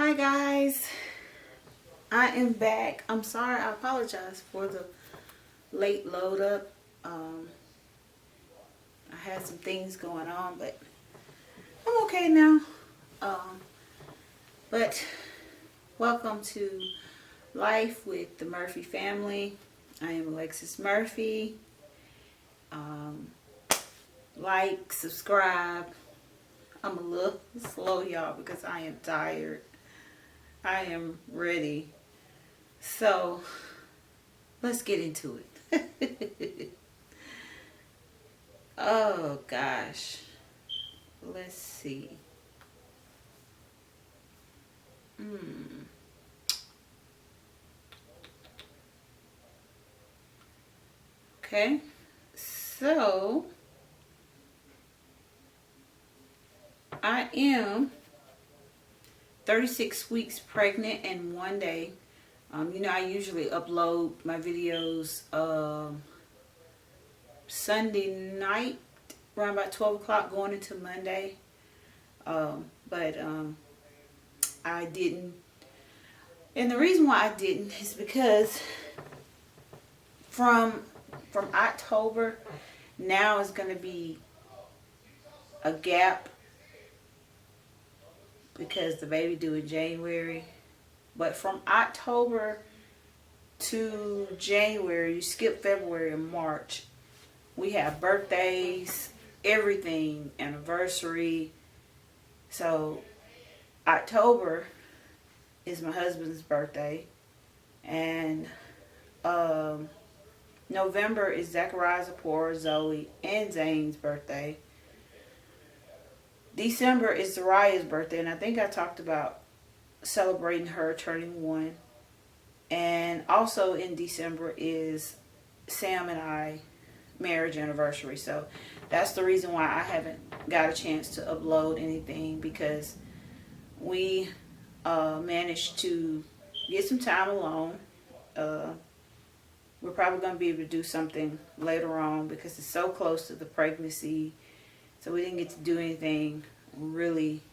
Hi guys, I am back. I'm sorry, I apologize for the late load up. I had some things going on, but I'm okay now. But welcome to Life with the Murphy family. I am Alexis Murphy. Like, subscribe. I'm a little slow, y'all, because I am tired. I am ready. So, let's get into it. Oh, gosh. Let's see. Okay. So, I am 36 weeks pregnant and 1 day. I usually upload my videos Sunday night around about 12 o'clock going into Monday. But I didn't. And the reason why I didn't is because from October, now is going to be a gap because the baby due in January. But from October to January, you skip February and March, we have birthdays, everything, anniversary. So October is my husband's birthday, and November is Zachariah, Zipporah, Zoe, and Zane's birthday. December is Zariah's birthday, and I think I talked about celebrating her turning 1. And also in December is Sam and I marriage anniversary. So that's the reason why I haven't got a chance to upload anything, because we managed to get some time alone. We're probably going to be able to do something later on because it's so close to the pregnancy. So we didn't get to do anything really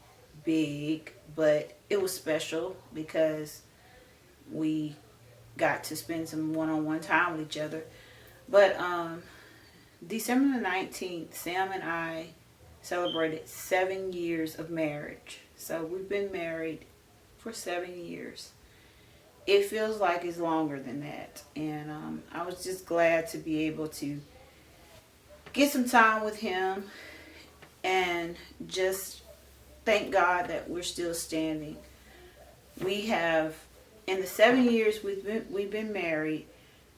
big, but it was special because we got to spend some one-on-one time with each other. But December the 19th, Sam and I celebrated 7 years of marriage. So we've been married for 7 years. It feels like it's longer than that. And I was just glad to be able to get some time with him and just thank God that we're still standing. We have, in the 7 years we've been married,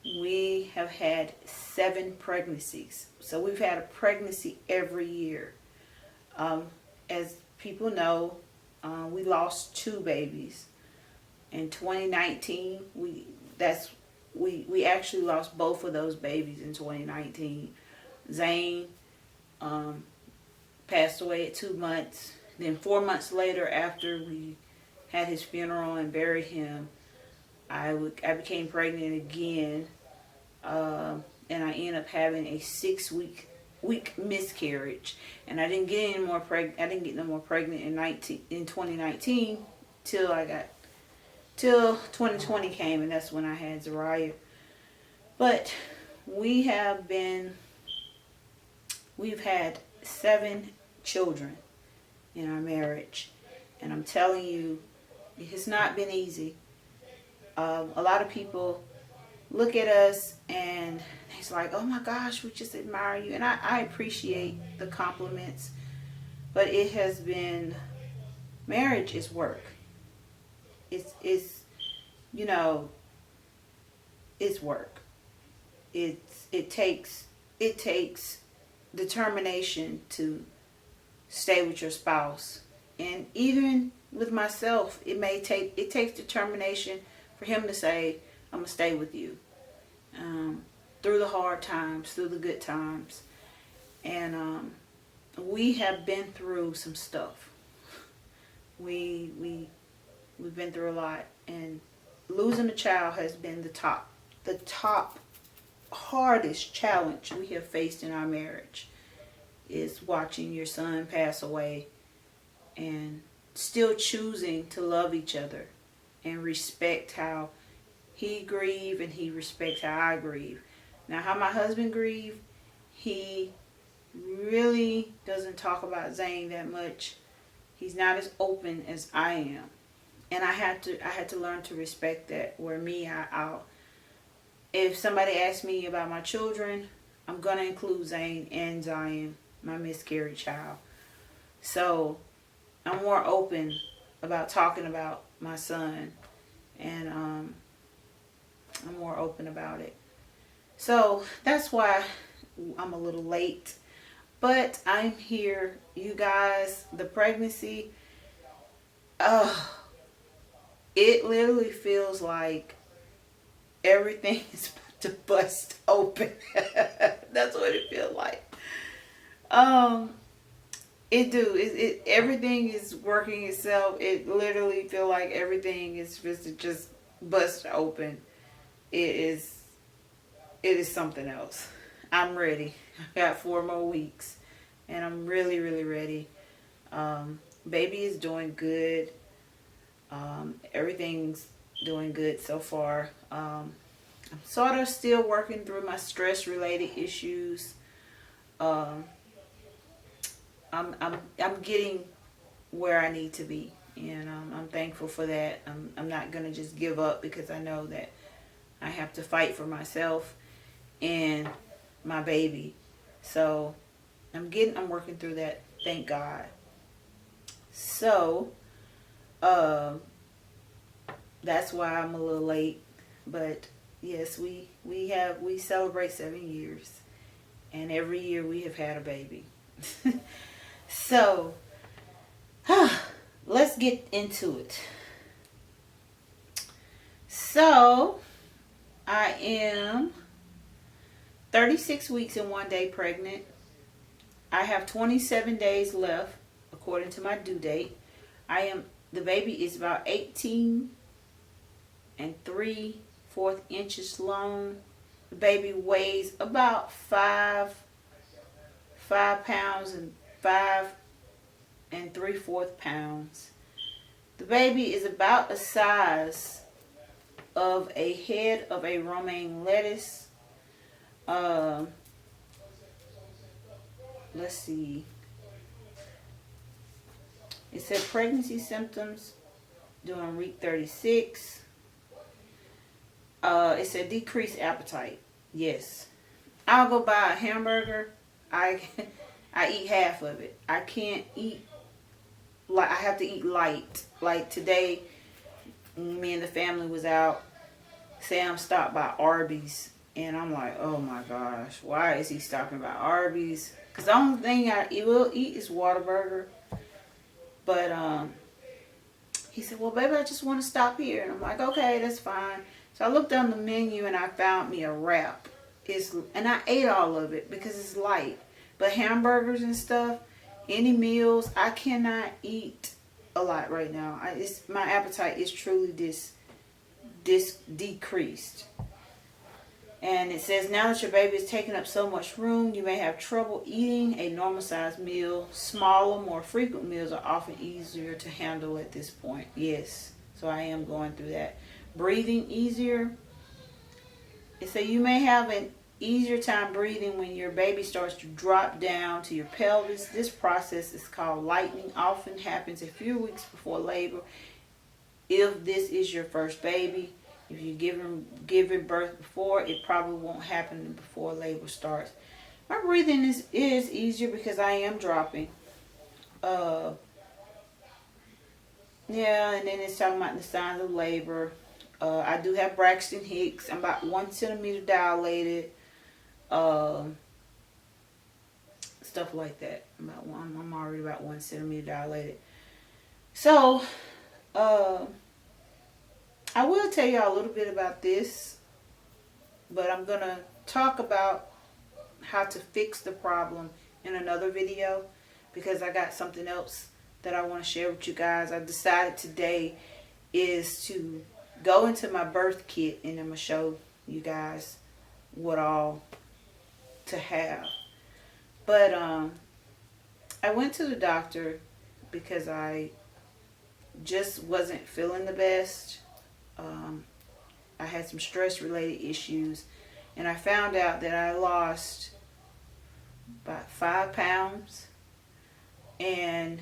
we have had 7 pregnancies. So we've had a pregnancy every year. As people know, we lost 2 babies. In 2019, we actually lost both of those babies in 2019. Zane passed away at 2 months. Then 4 months later, after we had his funeral and buried him, I became pregnant again, and I ended up having a 6-week miscarriage. And I didn't get any more pregnant. I didn't get no more pregnant in 2019 till 2020 came, and that's when I had Zariah. But we've had 7 children in our marriage, and I'm telling you, it has not been easy. A lot of people look at us and it's like, oh my gosh, we just admire you, and I appreciate the compliments, but it has been, marriage is work. It's it's work. It takes determination to stay with your spouse. And even with myself, it takes determination for him to say, I'm going to stay with you. Through the hard times, through the good times. And we have been through some stuff. We've been through a lot, and losing a child has been the top hardest challenge we have faced in our marriage, is watching your son pass away and still choosing to love each other and respect how he grieve and he respects how I grieve. Now, how my husband grieve, he really doesn't talk about Zane that much. He's not as open as I am, and I had to learn to respect that. Where me, I'll if somebody asks me about my children, I'm gonna include Zane and Zion, my miscarried child. So I'm more open about talking about my son, and I'm more open about it. So that's why I'm a little late. But I'm here, you guys. The pregnancy, it literally feels like everything is about to bust open. That's what it feels like. It everything is working itself. It literally feel like everything is just bust open. It is something else. I'm ready. I got 4 more weeks, and I'm really, really ready. Baby is doing good. Everything's doing good so far. I'm sort of still working through my stress-related issues. I'm getting where I need to be, and I'm thankful for that. I'm not gonna just give up, because I know that I have to fight for myself and my baby. So I'm working through that, thank God. So that's why I'm a little late. But yes, we celebrate 7 years, and every year we have had a baby. So let's get into it. So I am 36 weeks and 1 day pregnant. I have 27 days left according to my due date. The baby is about 18 and 3/4 inches long. The baby weighs about 5 pounds and 5 3/4 pounds. The baby is about the size of a head of a romaine lettuce. Let's see. It said pregnancy symptoms during week 36. It said decreased appetite. Yes. I'll go buy a hamburger. I eat half of it. I can't eat, like, I have to eat light. Like today, me and the family was out. Sam stopped by Arby's, and I'm like, oh my gosh, why is he stopping by Arby's? Because the only thing I will eat is Whataburger. But he said, well, baby, I just want to stop here. And I'm like, okay, that's fine. So I looked on the menu and I found me a wrap. And I ate all of it because it's light. But hamburgers and stuff, any meals, I cannot eat a lot right now. My appetite is truly decreased. And it says, now that your baby is taking up so much room, you may have trouble eating a normal sized meal. Smaller, more frequent meals are often easier to handle at this point. Yes, so I am going through that. Breathing easier. It says you may have an easier time breathing when your baby starts to drop down to your pelvis. This process is called lightening. Often happens a few weeks before labor. If this is your first baby, if you give birth before, it probably won't happen before labor starts. My breathing is easier because I am dropping. Yeah, and then it's talking about the signs of labor. I do have Braxton Hicks. I'm about 1 centimeter dilated. Stuff like that. I'm already about 1 centimeter dilated. So, I will tell y'all a little bit about this, but I'm going to talk about how to fix the problem in another video, because I got something else that I want to share with you guys. I decided today is to go into my birth kit, and I'm going to show you guys what all to have. But I went to the doctor because I just wasn't feeling the best. I had some stress related issues, and I found out that I lost about 5 pounds. And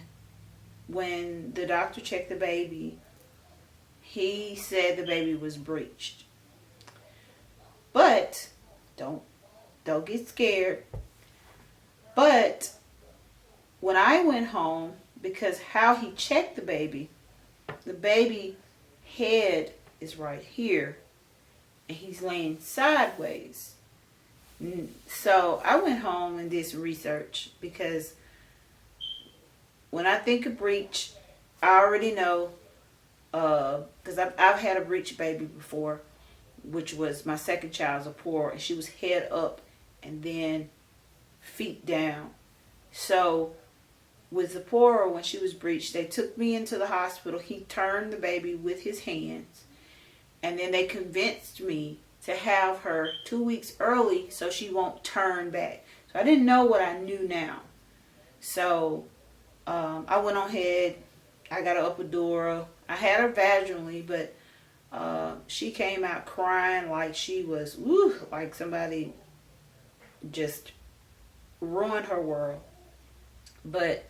when the doctor checked the baby, he said the baby was breached. But don't get scared. But when I went home, because how he checked the baby head is right here, and he's laying sideways. So I went home and did some research, because when I think of breech, I already know, because I've had a breech baby before, which was my second child, Zipporah, and she was head up and then feet down. So with Zipporah, when she was breached, they took me into the hospital. He turned the baby with his hands, and then they convinced me to have her 2 weeks early so she won't turn back. So I didn't know what I knew now. So I went on ahead. I got an epidural. I had her vaginally, but she came out crying like she was, like somebody just ruined her world. But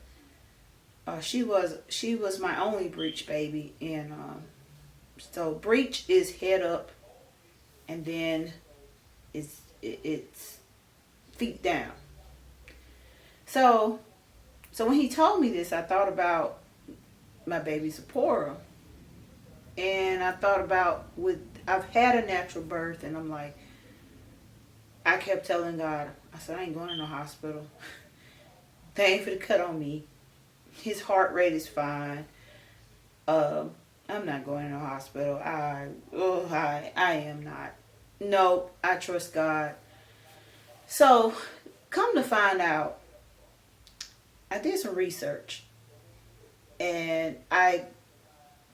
she was my only breech baby, and so breech is head up, and then it's feet down. So when he told me this, I thought about my baby Zipporah, and I thought about I've had a natural birth, and I'm like, I kept telling God, I said, I ain't going to no hospital. They ain't finna cut on me. His heart rate is fine. I'm not going to no hospital. I am not. No, I trust God. So, come to find out, I did some research, and I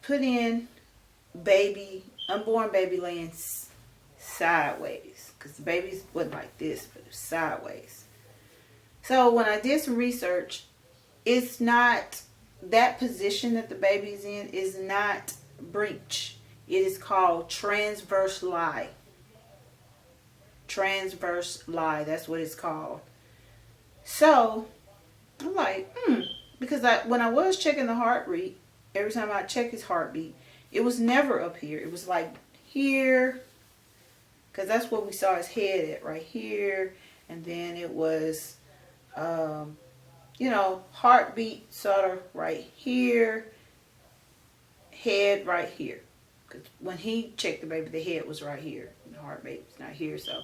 put in unborn baby laying sideways, because the baby wasn't like this, but it was sideways. So when I did some research, it's not, that position that the baby's in is not breech. It is called transverse lie. Transverse lie, that's what it's called. So I'm like, because when I was checking the heart rate, every time I check his heartbeat, it was never up here. It was like here, because that's what we saw his head at, right here. And then it was, heartbeat sort of right here, head right here. Because when he checked the baby, the head was right here. The heartbeat was not here. So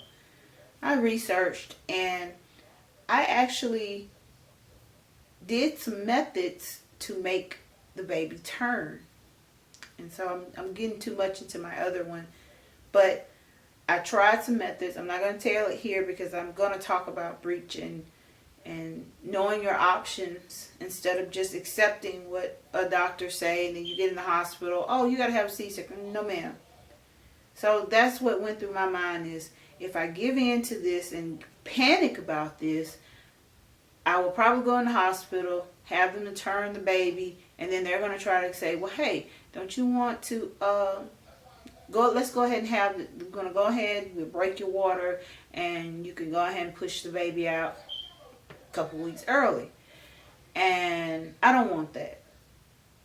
I researched, and I actually did some methods to make the baby turn. And so I'm getting too much into my other one, but I tried some methods. I'm not going to tell it here, because I'm going to talk about breech and knowing your options instead of just accepting what a doctor say, and then you get in the hospital, oh, you got to have a C-section. No, ma'am. So that's what went through my mind, is if I give in to this and panic about this, I will probably go in the hospital, have them to turn the baby, and then they're going to try to say, well, hey, don't you want to let's go ahead and we're going to go ahead, we'll break your water, and you can go ahead and push the baby out a couple weeks early. And I don't want that.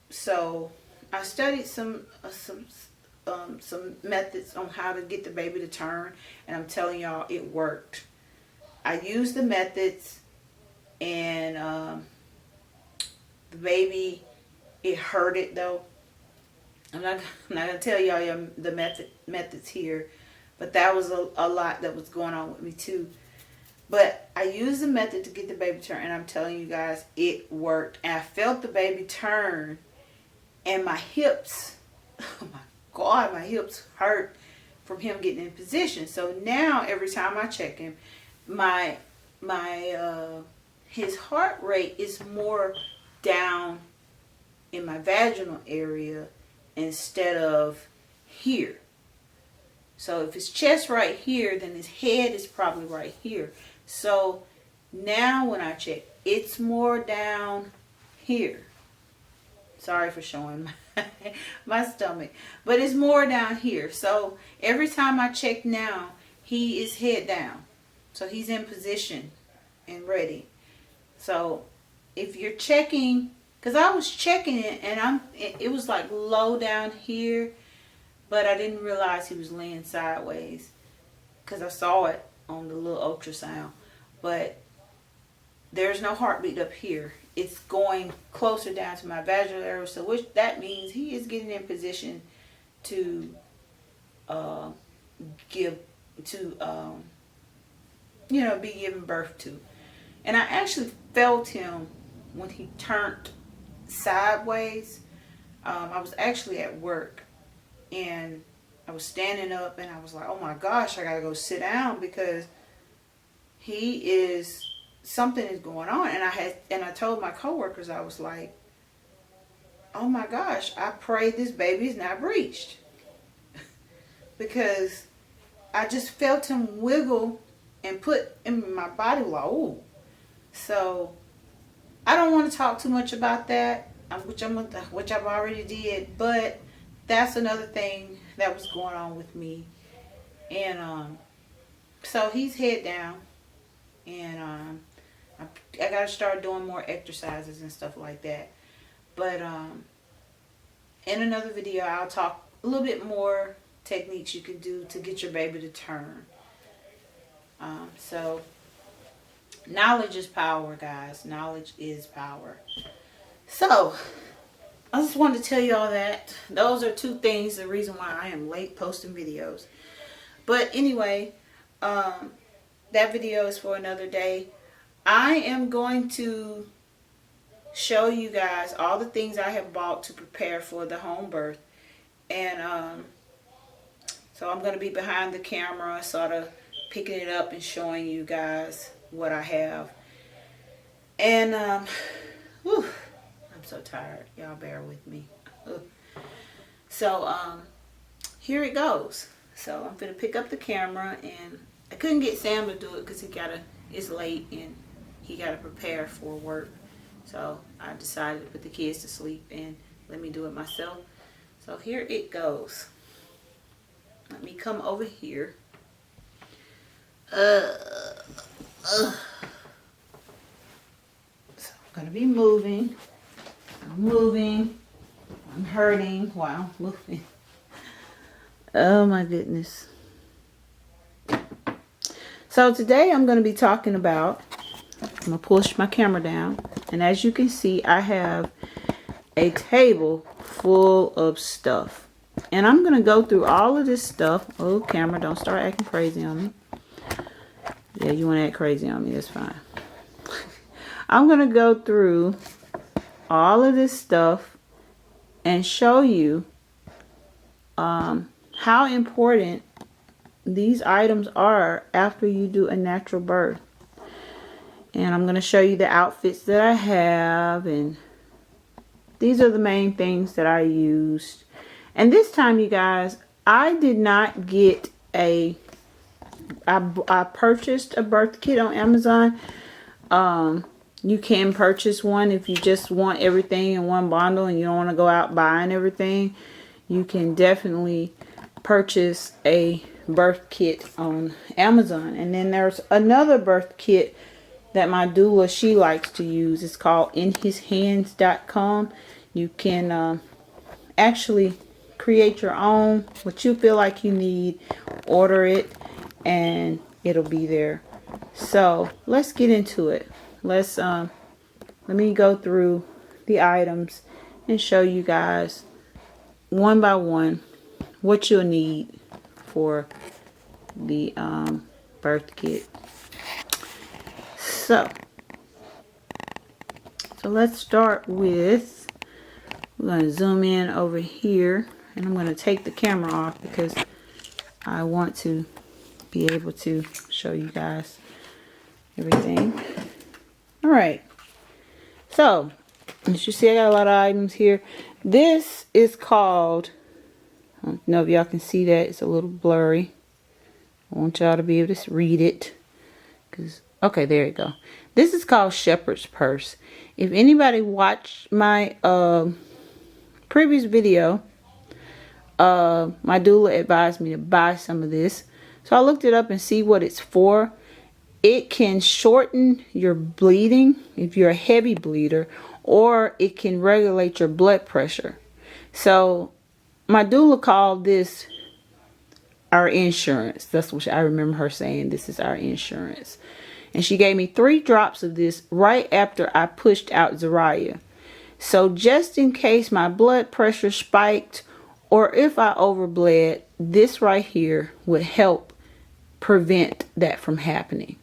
So I studied some methods on how to get the baby to turn, and I'm telling y'all, it worked. I used the methods, and the baby, it hurt it though. I'm not gonna tell y'all the methods here, but that was a lot that was going on with me too. But I used the method to get the baby turn, and I'm telling you guys, it worked. And I felt the baby turn, and my hips, oh my God, my hips hurt from him getting in position. So now every time I check him, his heart rate is more down in my vaginal area instead of here. So if his chest right here, then his head is probably right here. So now when I check, it's more down here. Sorry for showing my stomach. But it's more down here. So every time I check now, he is head down. So he's in position and ready. So if you're checking, because I was checking it and it was like low down here, but I didn't realize he was laying sideways because I saw it on the little ultrasound. But there's no heartbeat up here. It's going closer down to my vaginal area, so which that means he is getting in position to be given birth to. And I actually felt him when he turned sideways. I was actually at work and I was standing up and I was like, oh my gosh, I gotta go sit down because something is going on. And I told my coworkers, I was like, oh my gosh, I pray this baby is not breached. Because I just felt him wiggle and put in my body like, oh. So I don't want to talk too much about that, which I've already did, but that's another thing that was going on with me. And so he's head down, and I got to start doing more exercises and stuff like that. But in another video, I'll talk a little bit more techniques you can do to get your baby to turn. So knowledge is power, guys. Knowledge is power. So I just wanted to tell you all that. Those are two things, the reason why I am late posting videos. But anyway, that video is for another day. I am going to show you guys all the things I have bought to prepare for the home birth. And so I'm going to be behind the camera, sort of picking it up and showing you guys what I have. And I'm so tired. Y'all bear with me. So here it goes. So I'm going to pick up the camera, and I couldn't get Sam to do it because it's late and he got to prepare for work. So I decided to put the kids to sleep and let me do it myself. So here it goes. Let me come over here. So I'm going to be moving. I'm moving. I'm hurting while I'm moving. Oh my goodness. So today I'm going to be talking about, I'm going to push my camera down, and as you can see, I have a table full of stuff. And I'm going to go through all of this stuff. Oh, camera, don't start acting crazy on me. Yeah, you want to act crazy on me, that's fine. I'm going to go through all of this stuff and show you how important these items are after you do a natural birth. And I'm going to show you the outfits that I have, and these are the main things that I used. And this time, you guys, I did not get I purchased a birth kit on Amazon. You can purchase one if you just want everything in one bundle and you don't want to go out buying everything. You can definitely purchase a birth kit on Amazon. And then there's another birth kit that my doula, she likes to use. It's called inhishands.com. You can actually create your own, what you feel like you need, order it, and it'll be there. So let's get into it. Let me go through the items and show you guys one by one what you'll need for the birth kit. So let's start with, we're going to zoom in over here, and I'm going to take the camera off because I want to be able to show you guys everything. All right. So as you see, I got a lot of items here. This is called, I don't know if y'all can see that. It's a little blurry. I want y'all to be able to read it. Okay, there you go. This is called Shepherd's Purse. If anybody watched my previous video, my doula advised me to buy some of this. So I looked it up and see what it's for. It can shorten your bleeding if you're a heavy bleeder, or it can regulate your blood pressure. So my doula called this our insurance. That's what I remember her saying. This is our insurance. And she gave me 3 drops of this right after I pushed out Zariah. So just in case my blood pressure spiked or if I overbled, this right here would help prevent that from happening.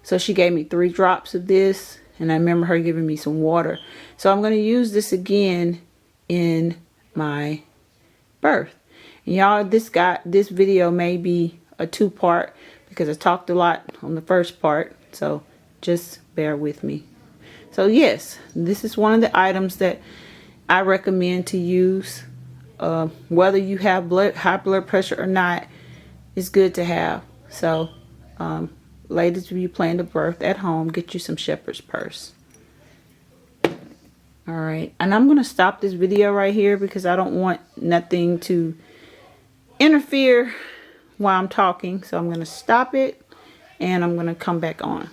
So she gave me 3 drops of this, and I remember her giving me some water. So I'm going to use this again in my birth. And y'all, this video may be a 2-part because I talked a lot on the first part. So just bear with me. So yes, this is one of the items that I recommend to use. Whether you have high blood pressure or not, it's good to have. So ladies, if you plan to birth at home, get you some shepherd's purse. Alright, and I'm going to stop this video right here because I don't want nothing to interfere while I'm talking. So I'm going to stop it and I'm going to come back on.